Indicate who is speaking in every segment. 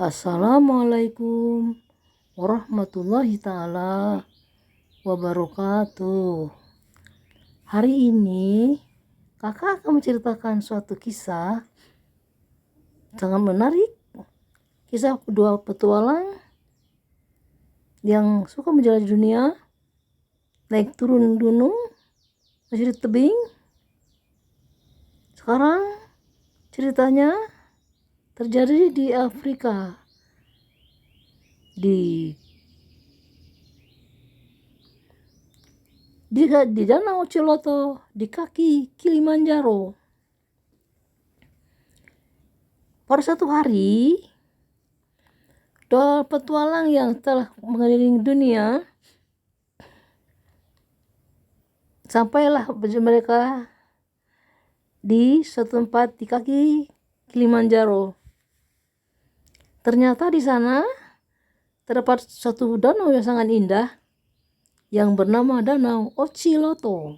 Speaker 1: Assalamualaikum warahmatullahi ta'ala wabarakatuh. Hari ini kakak akan menceritakan suatu kisah sangat menarik. Kisah dua petualang yang suka menjelajahi dunia, naik turun gunung, mencari tebing. Sekarang ceritanya terjadi di Afrika, di Danau Ciloto, di kaki Kilimanjaro. Pada satu hari, dua petualang yang telah mengelilingi dunia sampailah mereka di suatu tempat di kaki Kilimanjaro. Ternyata di sana terdapat suatu danau yang sangat indah yang bernama Danau Ciloto.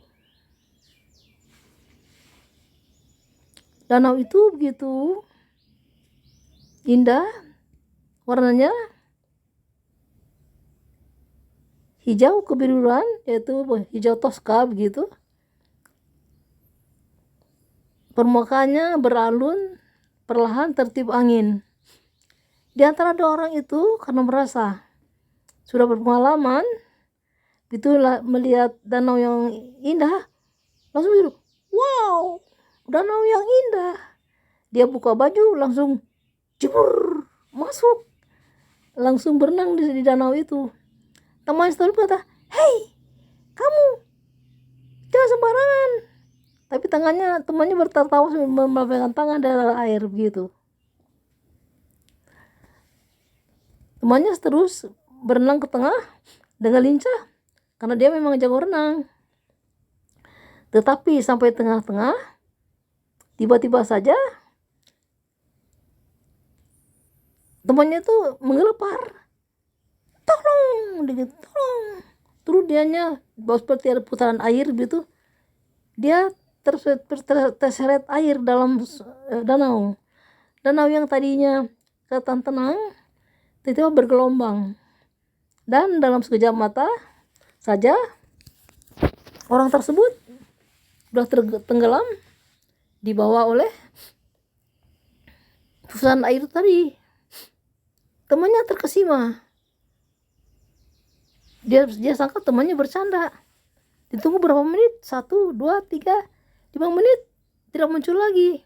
Speaker 1: Danau itu begitu indah, warnanya hijau kebiruan, yaitu hijau toska begitu. Permukaannya beralun, perlahan tertiup angin. Di antara dua orang itu karena merasa sudah berpengalaman, itulah melihat danau yang indah, langsung bilang, wow, danau yang indah. Dia buka baju, langsung jebur masuk, langsung berenang di danau itu. Teman setelah kata, hei, kamu jangan sembarangan. Tapi temannya bertertawa sambil melambaikan tangan dari air begitu. Temannya terus berenang ke tengah dengan lincah karena dia memang jago renang. Tetapi sampai tengah-tengah, tiba-tiba saja temannya itu menggelepar, tolong, tolong. Terus dianya seperti ada putaran air gitu, dia terseret air dalam danau. Danau yang tadinya kelihatan tenang, tiba-tiba bergelombang. Dan dalam sekejap mata saja orang tersebut sudah tenggelam dibawa oleh pusaran air tadi. Temannya terkesima. Dia sangka temannya bercanda. Ditunggu berapa menit? 1, 2, 3, 5 menit. Tidak muncul lagi.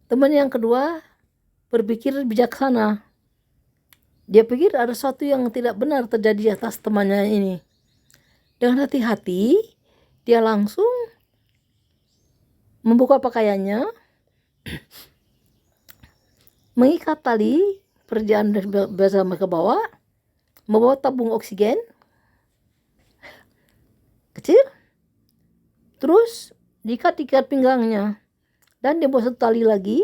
Speaker 1: Temannya yang kedua berpikir bijaksana. Dia pikir ada sesuatu yang tidak benar terjadi di atas temannya ini. Dengan hati-hati, dia langsung membuka pakaiannya, mengikat tali perjalanan biasa mereka bawa, membawa tabung oksigen kecil, terus diikat pinggangnya, dan dia bawa satu tali lagi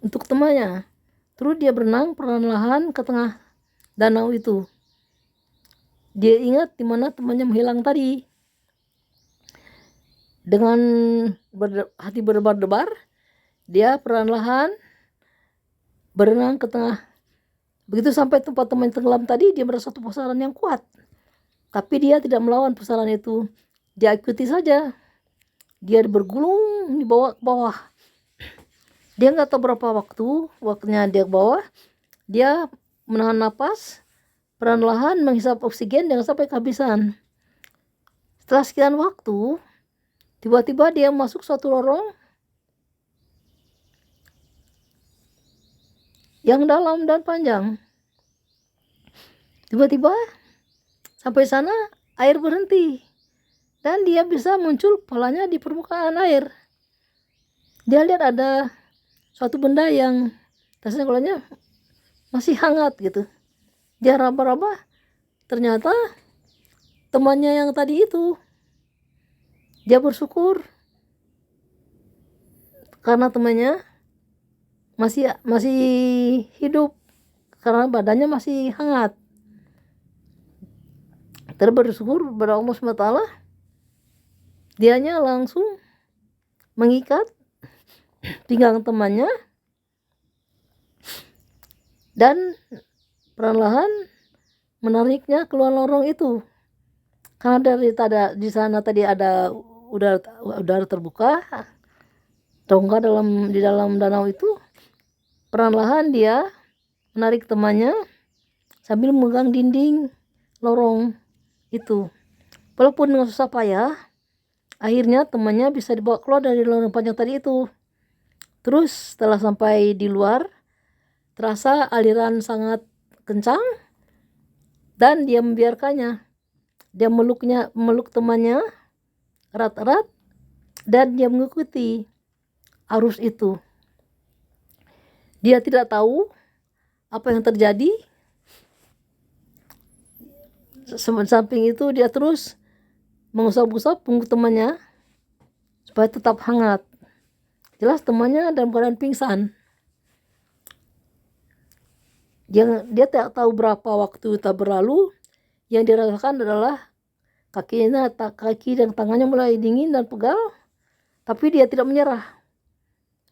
Speaker 1: untuk temannya. Terus dia berenang perlahan-lahan ke tengah danau itu. Dia ingat di mana temannya menghilang tadi. Dengan hati berdebar-debar, dia perlahan-lahan berenang ke tengah. Begitu sampai tempat teman tenggelam tadi, dia merasa satu pusaran yang kuat. Tapi dia tidak melawan pusaran itu. Dia ikuti saja. Dia bergulung dibawa ke bawah. Dia nggak tahu berapa waktunya dia ke bawah. Dia menahan napas, perlahan menghisap oksigen jangan sampai kehabisan. Setelah sekian waktu, tiba-tiba dia masuk suatu lorong yang dalam dan panjang. Tiba-tiba sampai sana air berhenti dan dia bisa muncul kepalanya di permukaan air. Dia lihat ada suatu benda yang rasanya kulitnya masih hangat gitu. Dia raba-raba, ternyata temannya yang tadi itu. Dia bersyukur karena temannya masih hidup, karena badannya masih hangat. Terus bersyukur kepada Allah SWT Dianya langsung mengikat pinggang temannya dan perlahan menariknya keluar lorong itu. Karena di sana tadi ada udara terbuka, rongga di dalam danau itu. Perlahan dia menarik temannya sambil memegang dinding lorong itu. Walaupun dengan susah payah, akhirnya temannya bisa dibawa keluar dari lorong panjang tadi itu. Terus setelah sampai di luar, terasa aliran sangat kencang dan dia membiarkannya. Dia meluk temannya erat-erat dan dia mengikuti arus itu. Dia tidak tahu apa yang terjadi. Samping itu dia terus mengusap-usap punggung temannya supaya tetap hangat. Jelas temannya dalam keadaan pingsan. Dia tidak tahu berapa waktu tak berlalu, yang dirasakan adalah kaki dan tangannya mulai dingin dan pegal, tapi dia tidak menyerah.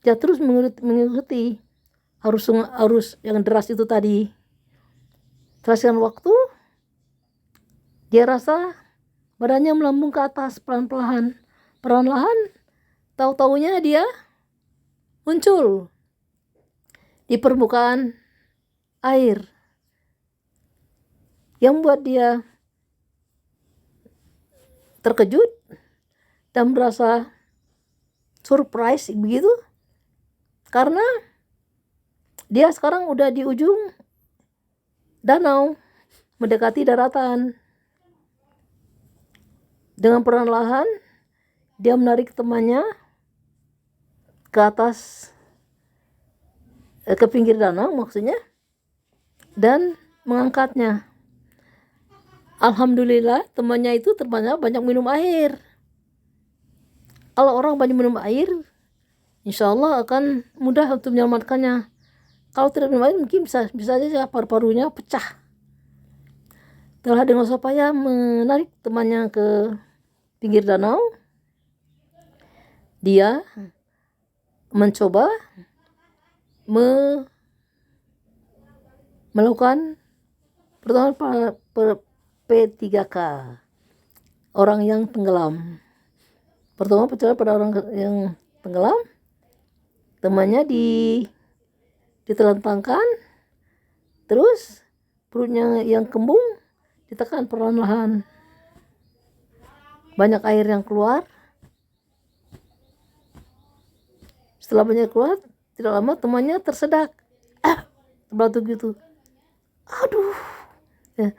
Speaker 1: Dia terus mengikuti arus yang deras itu tadi. Teruskan waktu, dia rasa badannya melambung ke atas perlahan-lahan. Perlahan-lahan, tahu-taunya dia muncul di permukaan air, yang membuat dia terkejut dan merasa surprise begitu, karena dia sekarang udah di ujung danau mendekati daratan. Dengan perlahan dia menarik temannya ke atas, ke pinggir danau maksudnya, dan mengangkatnya. Alhamdulillah temannya banyak minum air. Kalau orang banyak minum air, insya Allah akan mudah untuk menyelamatkannya. Kalau tidak minum air mungkin bisa saja paru-parunya pecah. Setelah dengan susah payah menarik temannya ke pinggir danau, dia mencoba melakukan pertolongan P3K, orang yang tenggelam. Pertama percaya pada orang yang tenggelam, temannya ditelentangkan, terus perutnya yang kembung ditekan perlahan-lahan. Banyak air yang keluar. Setelah banyak keluar, tidak lama temannya tersedak, terbatuk gitu. Aduh, ya.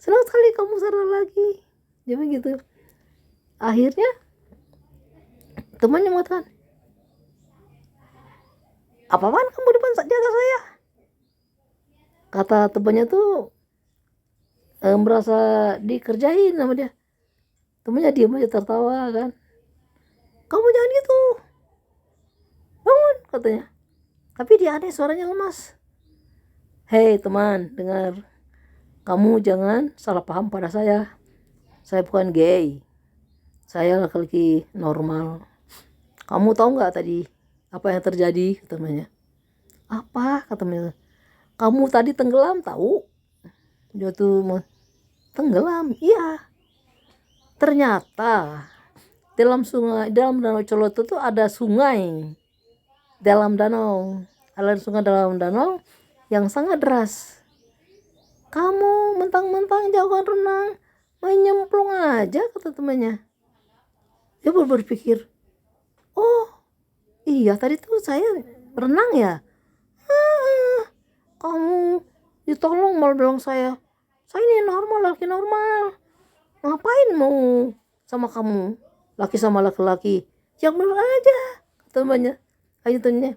Speaker 1: Senang sekali kamu sadar lagi. Dia begitu. Akhirnya temannya mengatakan, apaan kamu di atas saya? Kata temannya tuh merasa dikerjain sama dia. Temannya diam aja tertawa kan. Kamu jangan gitu, bangun, katanya. Tapi dia aneh, suaranya lemas. Hei teman, dengar. Kamu jangan salah paham pada saya. Saya bukan gay. Saya laki-laki normal. Kamu tahu nggak tadi apa yang terjadi? Katanya. Apa? Katanya. Kamu tadi tenggelam, tahu? Dia tuh tenggelam. Iya. Ternyata dalam danau Coloto itu ada sungai dalam danau. Aliran sungai dalam danau yang sangat deras. Kamu mentang-mentang jagoan renang, main nyemplung aja, kata temannya. Dia berpikir, oh iya tadi tuh saya renang ya. Kamu ditolong malah bilang saya ini normal, laki normal. Ngapain mau sama kamu, laki sama laki-laki? Yang bener aja, kata temannya. Ayo temannya,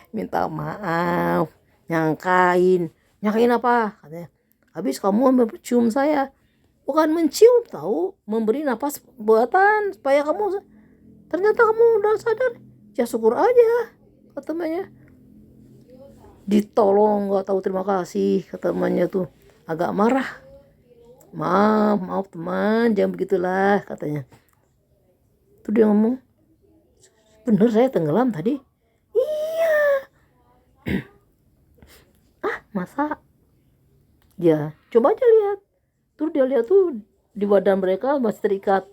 Speaker 1: minta maaf, nyangkain apa? Katanya. Habis kamu mencium saya. Bukan mencium, tahu, memberi napas buatan supaya kamu, ternyata kamu udah sadar. Ya syukur aja, kata temannya. Ditolong nggak tahu terima kasih, kata temannya tuh agak marah. Maaf teman, jangan begitulah, katanya. Tuh dia ngomong, bener saya tenggelam tadi. Iya. Masa? Ya coba aja lihat. Terus dia lihat tuh di badan mereka masih terikat,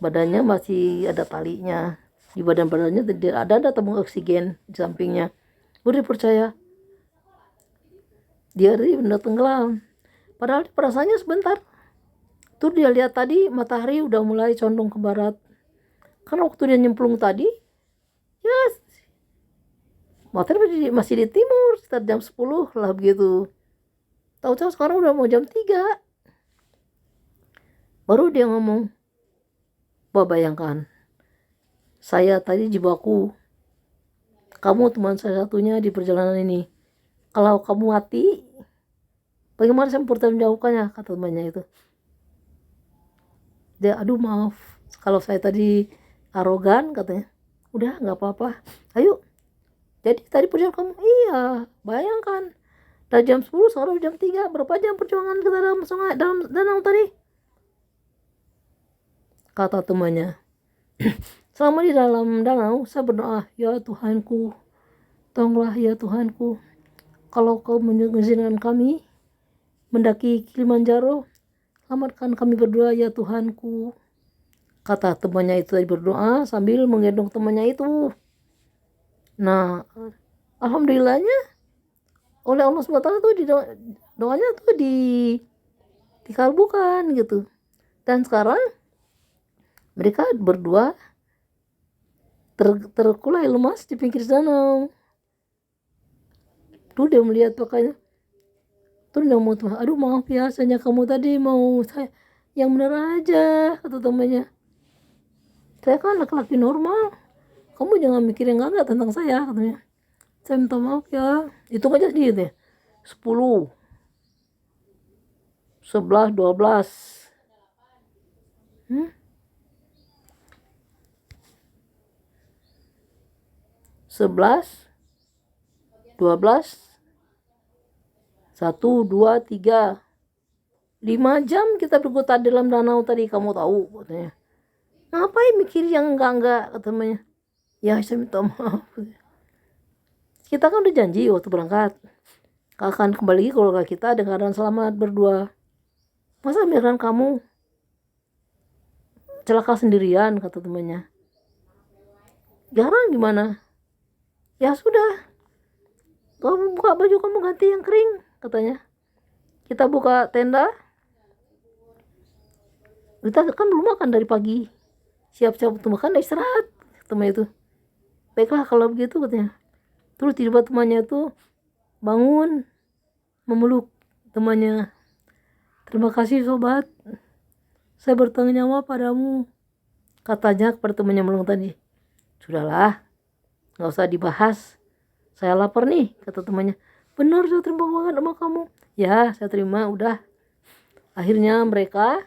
Speaker 1: badannya masih ada talinya, di badannya ada tabung oksigen di sampingnya. Udah percaya dia benar tenggelam, padahal perasaannya sebentar. Tuh dia lihat tadi matahari udah mulai condong ke barat, kan waktu dia nyemplung tadi ya matahari masih di timur sekitar jam 10 lah begitu. Tahu-tahu sekarang udah mau jam 3. Baru dia ngomong, bayangkan saya tadi jibaku, kamu teman saya satunya di perjalanan ini. Kalau kamu mati, bagaimana saya mempertanggungjawabkannya, kata temannya itu. Dia, aduh maaf, kalau saya tadi arogan, katanya. Udah nggak apa-apa, ayo. Jadi tadi perjuangan kamu, iya, bayangkan. Dari jam 10 sekarang jam 3, berapa jam perjuangan kita dalam sungai, dalam danau tadi? Kata temannya. Selama di dalam danau, saya berdoa, ya Tuhanku, tolonglah ya Tuhanku, kalau kau mengizinkan kami mendaki Kilimanjaro, selamatkan kami berdua ya Tuhanku. Kata temannya itu tadi berdoa sambil menggendong temannya itu. Nah, alhamdulillahnya oleh Allah SWT tuh doanya tuh dikabulkan gitu. Dan sekarang mereka berdua terkulai lemas di pinggir danau. Tuh dia melihat pakainya. Tuh dia mau, aduh maaf ya, biasanya kamu tadi mau saya yang bener aja, kata temannya. Saya kan laki-laki normal, kamu jangan mikir yang enggak tentang saya, katanya. Saya minta maaf ya. Hitung aja sedikit ya. 10, 11, 12. 11, 12, 1, 2, 3, 5 jam kita berkutat dalam danau tadi, kamu tahu, katanya. Ngapain mikir yang enggak, katanya. Ya saya minta maaf. Kita kan udah janji waktu berangkat akan kembali ke keluarga kita dengan keadaan selamat berdua. Masa biarkan kamu celaka sendirian, kata temannya. Jarang gimana? Ya sudah, kamu buka baju, kamu ganti yang kering, katanya. Kita buka tenda. Kita kan belum makan dari pagi, siap-siap untuk makan, istirahat, teman itu. Baiklah kalau begitu, katanya. Terus tiba temannya itu bangun memeluk temannya. Terima kasih sobat, saya bertanggung jawab padamu, katanya kepada temannya melung tadi. Sudahlah, nggak usah dibahas, saya lapar nih, kata temannya. Benar, saya terima banget sama kamu. Ya saya terima, udah. Akhirnya mereka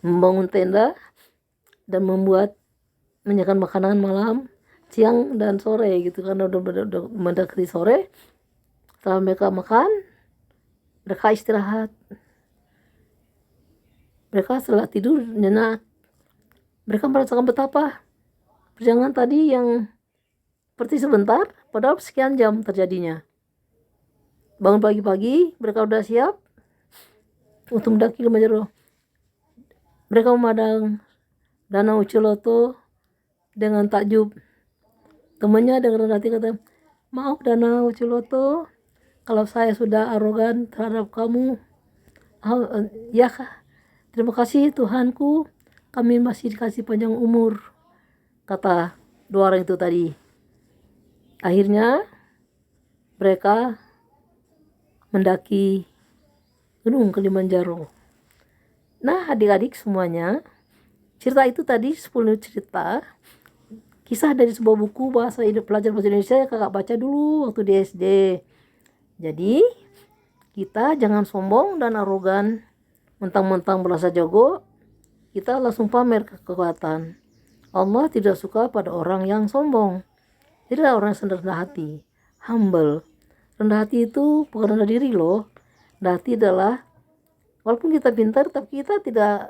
Speaker 1: membangun tenda dan menyiapkan makanan malam, siang dan sore gitu, karena udah mendekati sore. Setelah mereka makan, mereka istirahat. Mereka setelah tidur nyenyak. Mereka merasakan betapa perjalanan tadi yang seperti sebentar, padahal sekian jam terjadinya. Bangun pagi-pagi, mereka udah siap untuk mendaki Kilimanjaro. Mereka memandang Danau Ciloto dengan takjub. Temannya dengan hati kata, maaf Danau Ciloto, kalau saya sudah arogan terhadap kamu. Ya, terima kasih Tuhanku, kami masih dikasih panjang umur, kata dua orang itu tadi. Akhirnya mereka mendaki Gunung Kilimanjaro. Nah adik-adik semuanya, cerita itu tadi 10 cerita kisah dari sebuah buku bahasa pelajar bahasa Indonesia yang kakak baca dulu waktu di SD. Jadi kita jangan sombong dan arogan, mentang-mentang merasa jago kita langsung pamer kekuatan. Allah tidak suka pada orang yang sombong. Jadilah orang yang rendah hati, humble. Rendah hati itu bukan rendah diri loh. Rendah hati adalah walaupun kita pintar tapi kita tidak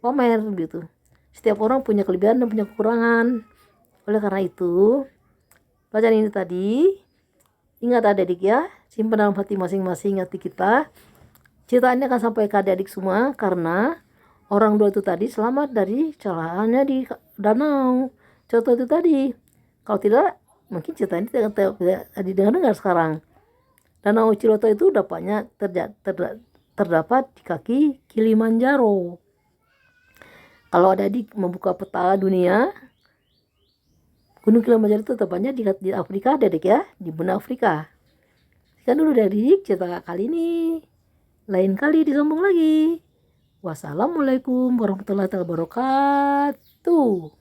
Speaker 1: pamer gitu. Setiap orang punya kelebihan dan punya kekurangan. Oleh karena itu, bacaan ini tadi, ingat adik-adik ya, simpan dalam hati masing-masing hati kita. Cerita ini akan sampai ke adik-adik semua karena orang dua itu tadi selamat dari celahannya di danau Contoh itu tadi. Kalau tidak, mungkin cerita ini tidak didengar sekarang. Danau Ciloto itu dapatnya terdapat di kaki Kilimanjaro. Kalau adik membuka peta dunia, Gunung Kilimanjaro itu tepatnya di Afrika, adik ya, di benua Afrika. Sekian dulu dari cerita kali ini. Lain kali disambung lagi. Wassalamualaikum warahmatullahi wabarakatuh.